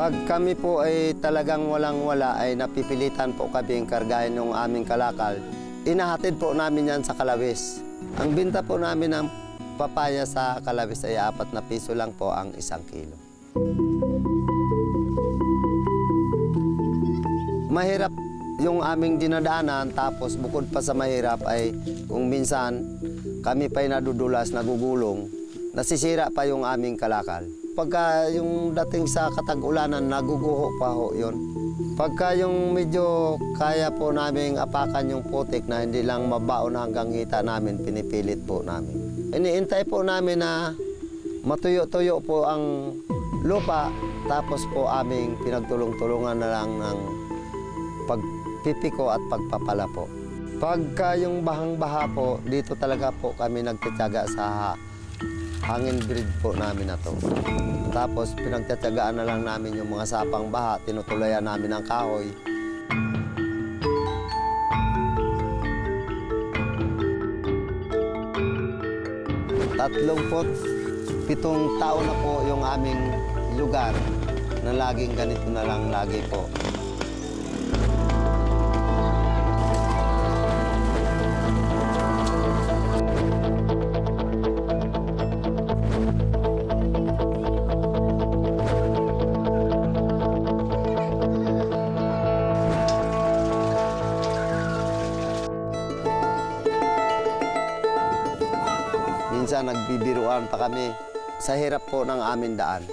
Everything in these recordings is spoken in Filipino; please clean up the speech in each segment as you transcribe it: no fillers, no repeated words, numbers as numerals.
Pag kami po ay talagang walang-wala ay napipilitan po kami kargahin ng aming kalakal, inahatid po namin yan sa Kalawis. Ang binta po namin ng papaya sa Kalawis ay 4 na piso lang po ang 1 kilo. Mahirap yung aming dinadaanan, tapos bukod pa sa mahirap ay kung minsan kami pa'y nadudulas, nagugulong, nasisira pa yung aming kalakal. Pagka yung dating sa katag-ulanan, naguguho pa ho yun. Pagka yung medyo kaya po namin apakan yung putik na hindi lang mabaon hanggang hita namin, pinipilit po namin. Iniintay po namin na matuyo-tuyo po ang lupa, tapos po aming pinagtulong-tulungan na lang ng pagpipiko at pagpapala po. Pagka yung bahang-baha po, dito talaga po kami nagtitiyaga sa hangin grid po namin na to. Tapos pinagtatiyagaan na lang namin yung mga sapang baha, tinutulayan namin ang kahoy. Tatlongpot 7 taon na po yung aming lugar na laging ganito na lang lagi po. Minsan nagbibiruan pa kami sa hirap po ng aming daan.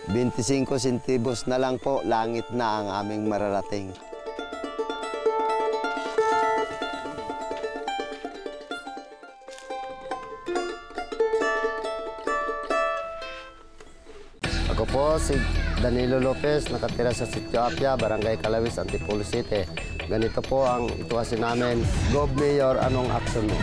25 centavos na lang po, langit na ang aming mararating. Ako po si Danilo Lopez, nakatira sa Sitio Apia, Barangay Kalawis, Antipolo City. Ganito po ang ituwasin namin. Gob Mayor, anong action mo?